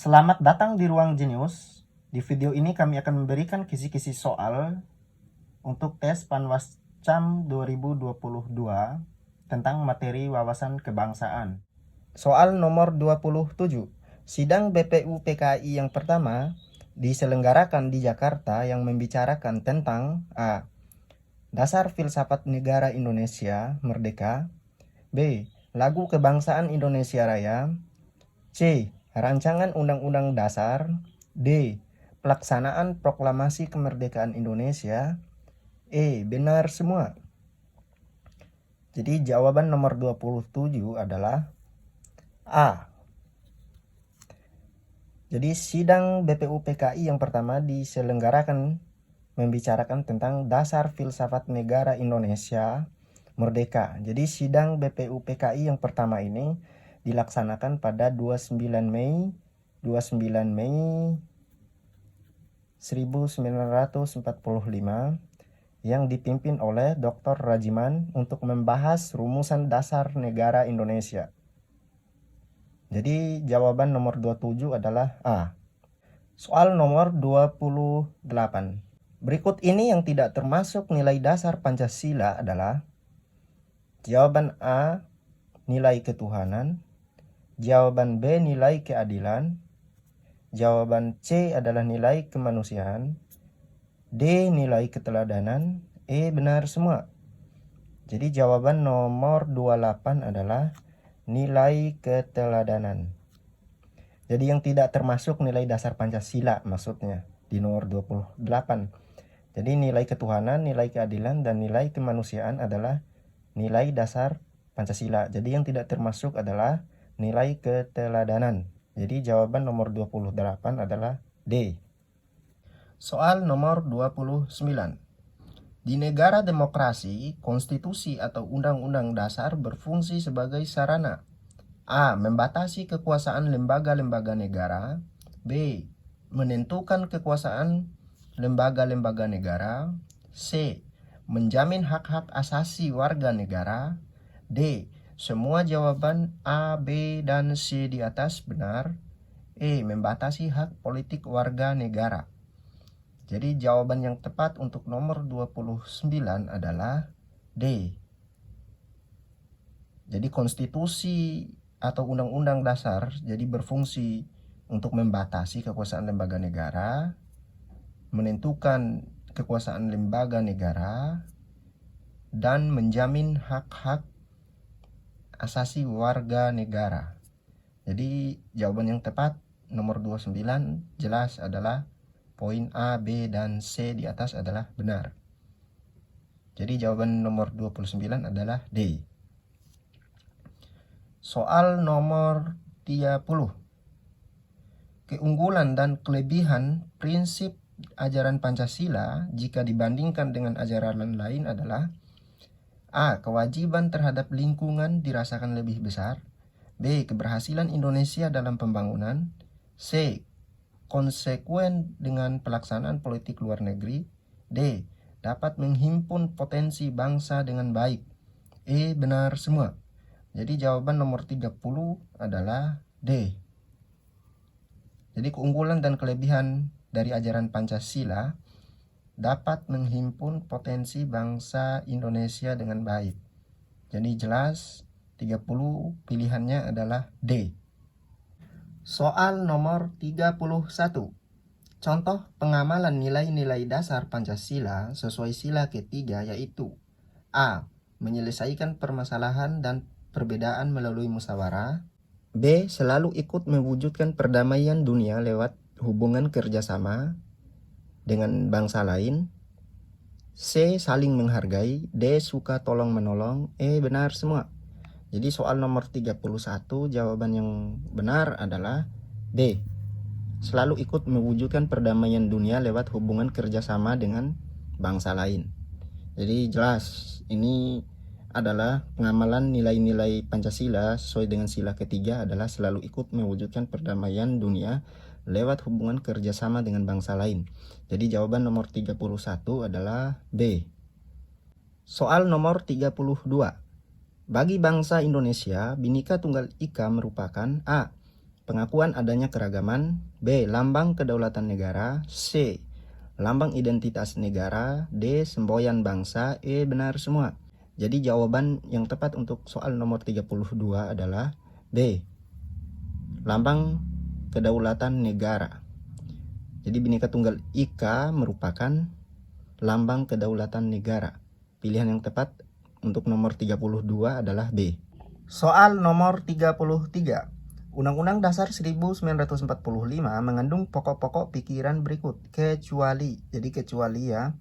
Selamat datang di Ruang Jenius. Di video ini kami akan memberikan kisi-kisi soal untuk tes Panwascam 2022 tentang materi wawasan kebangsaan. Soal nomor 27. Sidang BPU PKI yang pertama diselenggarakan di Jakarta yang membicarakan tentang A. Dasar filsafat negara Indonesia merdeka. B. Lagu kebangsaan Indonesia Raya. C. Rancangan Undang-Undang Dasar. D. Pelaksanaan Proklamasi Kemerdekaan Indonesia. E. Benar semua. Jadi jawaban nomor 27 adalah A. Jadi sidang BPU PKI yang pertama diselenggarakan membicarakan tentang dasar filsafat negara Indonesia merdeka. Jadi sidang BPU PKI yang pertama ini dilaksanakan pada 29 Mei 1945 yang dipimpin oleh Dr. Rajiman untuk membahas rumusan dasar negara Indonesia. Jadi jawaban nomor 27 adalah A. Soal nomor 28. Berikut ini yang tidak termasuk nilai dasar Pancasila adalah jawaban A, nilai ketuhanan. Jawaban B, nilai keadilan. Jawaban C adalah nilai kemanusiaan. D, nilai keteladanan. E, benar semua. Jadi jawaban nomor 28 adalah nilai keteladanan. Jadi yang tidak termasuk nilai dasar Pancasila maksudnya di nomor 28. Jadi nilai ketuhanan, nilai keadilan, dan nilai kemanusiaan adalah nilai dasar Pancasila. Jadi yang tidak termasuk adalah nilai keteladanan. Jadi jawaban nomor 28 adalah D. Soal nomor 29. Di negara demokrasi, konstitusi atau undang-undang dasar berfungsi sebagai sarana A. Membatasi kekuasaan lembaga-lembaga negara. B. Menentukan kekuasaan lembaga-lembaga negara. C. Menjamin hak-hak asasi warga negara. D. Semua jawaban A, B, dan C di atas benar. E. Membatasi hak politik warga negara. Jadi jawaban yang tepat untuk nomor 29 adalah D. Jadi konstitusi atau undang-undang dasar jadi berfungsi untuk membatasi kekuasaan lembaga negara, menentukan kekuasaan lembaga negara, dan menjamin hak-hak asasi warga negara. Jadi jawaban yang tepat nomor 29 jelas adalah poin A, B, dan C di atas adalah benar. Jadi jawaban nomor 29 adalah D. Soal nomor 30. Keunggulan dan kelebihan prinsip ajaran Pancasila jika dibandingkan dengan ajaran lain adalah A. Kewajiban terhadap lingkungan dirasakan lebih besar. B. Keberhasilan Indonesia dalam pembangunan. C. Konsekuen dengan pelaksanaan politik luar negeri. D. Dapat menghimpun potensi bangsa dengan baik. E. Benar semua. Jadi jawaban nomor 30 adalah D. Jadi keunggulan dan kelebihan dari ajaran Pancasila dapat menghimpun potensi bangsa Indonesia dengan baik. Jadi jelas 30 pilihannya adalah D. Soal nomor 31. Contoh pengamalan nilai-nilai dasar Pancasila sesuai sila ketiga yaitu A. Menyelesaikan permasalahan dan perbedaan melalui musyawarah. B. Selalu ikut mewujudkan perdamaian dunia lewat hubungan kerjasama dengan bangsa lain. C. Saling menghargai. D. Suka tolong menolong. E. Benar semua. Jadi soal nomor 31 jawaban yang benar adalah D. Selalu ikut mewujudkan perdamaian dunia lewat hubungan kerjasama dengan bangsa lain. Jadi jelas ini adalah pengamalan nilai-nilai Pancasila sesuai dengan sila ketiga adalah selalu ikut mewujudkan perdamaian dunia lewat hubungan kerjasama dengan bangsa lain. Jadi jawaban nomor 31 adalah B. Soal nomor 32. Bagi bangsa Indonesia, Bhinneka Tunggal Ika merupakan A. pengakuan adanya keragaman. B. Lambang kedaulatan negara. C. Lambang identitas negara. D. Semboyan bangsa. E. Benar semua. Jadi jawaban yang tepat untuk soal nomor 32 adalah B. Lambang kedaulatan negara. Jadi Bhinneka Tunggal Ika merupakan lambang kedaulatan negara. Pilihan yang tepat untuk nomor 32 adalah B. Soal nomor 33. Undang-Undang Dasar 1945 mengandung pokok-pokok pikiran berikut, kecuali. Jadi kecuali ya.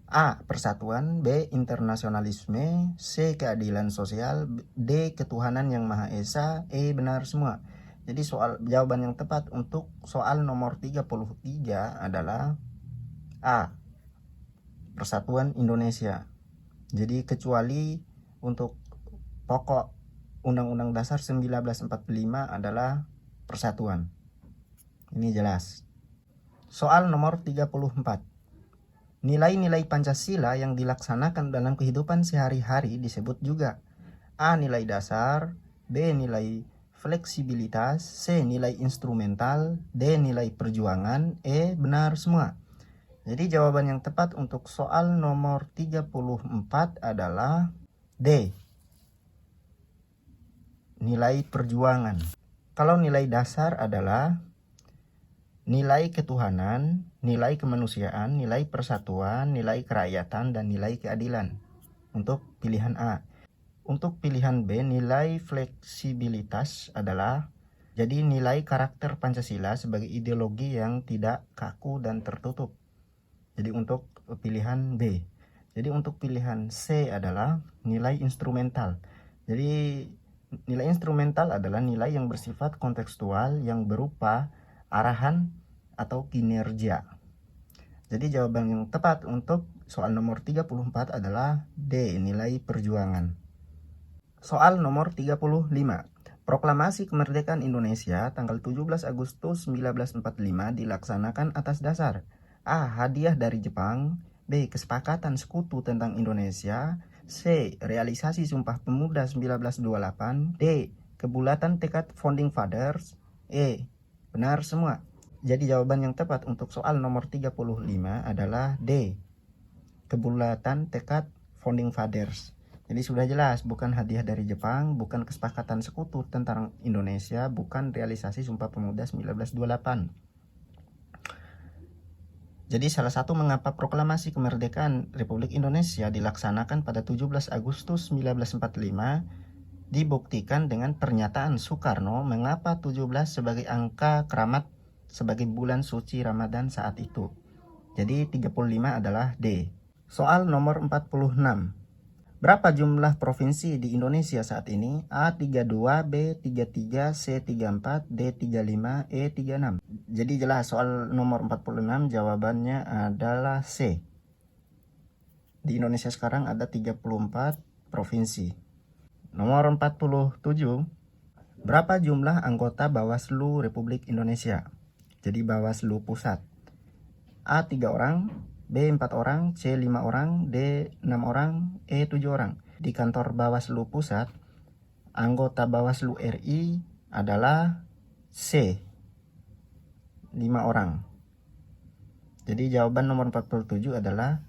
A. Persatuan. B. Internasionalisme. C. Keadilan sosial. D. Ketuhanan yang Maha Esa. E. Benar semua. Jadi jawaban yang tepat untuk soal nomor 33 adalah A. Persatuan Indonesia. Jadi kecuali untuk pokok Undang-Undang Dasar 1945 adalah persatuan. Ini jelas. Soal nomor 34. Nilai-nilai Pancasila yang dilaksanakan dalam kehidupan sehari-hari disebut juga A. Nilai dasar. B. Nilai fleksibilitas. C. Nilai instrumental. D. Nilai perjuangan. E. Benar semua. Jadi jawaban yang tepat untuk soal nomor 34 adalah D. Nilai perjuangan. Kalau nilai dasar adalah nilai ketuhanan, nilai kemanusiaan, nilai persatuan, nilai kerakyatan, dan nilai keadilan. Untuk pilihan A. Untuk pilihan B, nilai fleksibilitas adalah jadi nilai karakter Pancasila sebagai ideologi yang tidak kaku dan tertutup. Jadi untuk pilihan B. Jadi untuk pilihan C adalah nilai instrumental. Jadi nilai instrumental adalah nilai yang bersifat kontekstual yang berupa arahan atau kinerja. Jadi jawaban yang tepat untuk soal nomor 34 adalah D, nilai perjuangan. Soal nomor 35. Proklamasi Kemerdekaan Indonesia tanggal 17 Agustus 1945 dilaksanakan atas dasar A. Hadiah dari Jepang. B. Kesepakatan Sekutu tentang Indonesia. C. Realisasi Sumpah Pemuda 1928. D. Kebulatan tekad Founding Fathers. E. Benar semua. Jadi jawaban yang tepat untuk soal nomor 35 adalah D. Kebulatan tekad Founding Fathers. Jadi sudah jelas, bukan hadiah dari Jepang, bukan kesepakatan sekutu tentang Indonesia, bukan realisasi Sumpah Pemuda 1928. Jadi salah satu mengapa proklamasi kemerdekaan Republik Indonesia dilaksanakan pada 17 Agustus 1945 dibuktikan dengan pernyataan Soekarno mengapa 17 sebagai angka keramat sebagai bulan suci Ramadan saat itu. Jadi 35 adalah D. Soal nomor 46. Berapa jumlah provinsi di Indonesia saat ini? A 32, B 33, C 34, D 35, E 36. Jadi jelas soal nomor 46 jawabannya adalah C. Di Indonesia sekarang ada 34 provinsi. Nomor 47. Berapa jumlah anggota Bawaslu Republik Indonesia? Jadi Bawaslu Pusat. A 3 orang, B 4 orang, C 5 orang, D 6 orang, E 7 orang. Di kantor Bawaslu Pusat, anggota Bawaslu RI adalah C 5 orang. Jadi jawaban nomor 47 adalah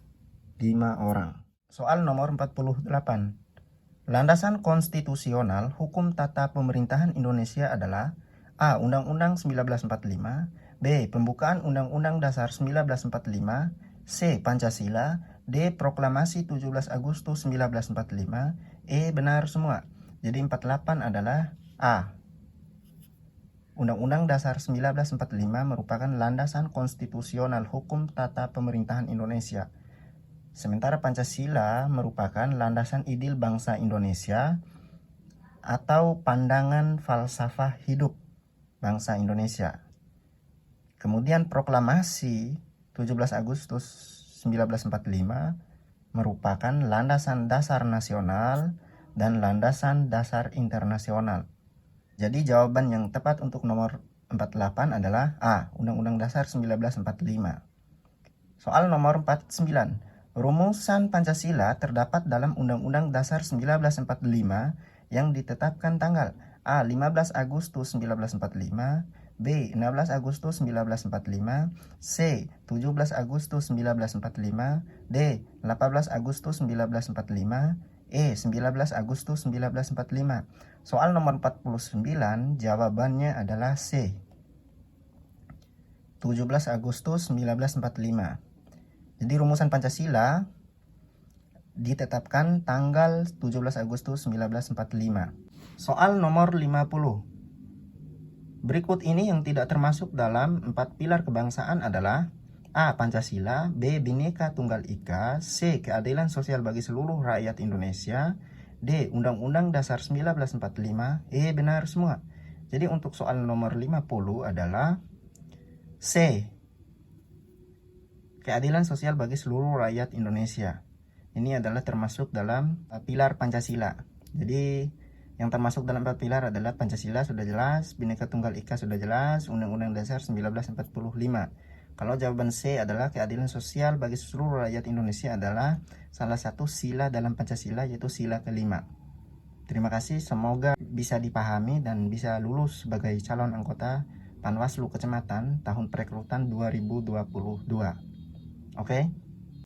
5 orang. Soal nomor 48. Landasan konstitusional hukum tata pemerintahan Indonesia adalah A. Undang-Undang 1945, B. Pembukaan Undang-Undang Dasar 1945, C. Pancasila, D. Proklamasi 17 Agustus 1945, E. Benar semua. Jadi 48 adalah A. Undang-Undang Dasar 1945 merupakan landasan konstitusional hukum tata pemerintahan Indonesia. Sementara Pancasila merupakan landasan idil bangsa Indonesia atau pandangan falsafah hidup bangsa Indonesia. Kemudian proklamasi 17 Agustus 1945 merupakan landasan dasar nasional dan landasan dasar internasional. Jadi jawaban yang tepat untuk nomor 48 adalah A. Undang-Undang Dasar 1945. Soal nomor 49. Rumusan Pancasila terdapat dalam Undang-Undang Dasar 1945 yang ditetapkan tanggal A. 15 Agustus 1945, B. 16 Agustus 1945, C. 17 Agustus 1945, D. 18 Agustus 1945, E. 19 Agustus 1945. Soal nomor 49 jawabannya adalah C. 17 Agustus 1945. Jadi rumusan Pancasila ditetapkan tanggal 17 Agustus 1945. Soal nomor 50. Berikut ini yang tidak termasuk dalam 4 pilar kebangsaan adalah A. Pancasila, B. Bhinneka Tunggal Ika, C. Keadilan sosial bagi seluruh rakyat Indonesia, D. Undang-Undang Dasar 1945, E. Benar semua. Jadi untuk soal nomor 50 adalah C. Keadilan sosial bagi seluruh rakyat Indonesia. Ini adalah termasuk dalam pilar Pancasila. Jadi yang termasuk dalam 4 pilar adalah Pancasila sudah jelas, Bhinneka Tunggal Ika sudah jelas, Undang-Undang Dasar 1945. Kalau jawaban C adalah keadilan sosial bagi seluruh rakyat Indonesia adalah salah satu sila dalam Pancasila, yaitu sila kelima. Terima kasih, semoga bisa dipahami dan bisa lulus sebagai calon anggota Panwaslu Kecamatan tahun perekrutan 2022. Oke?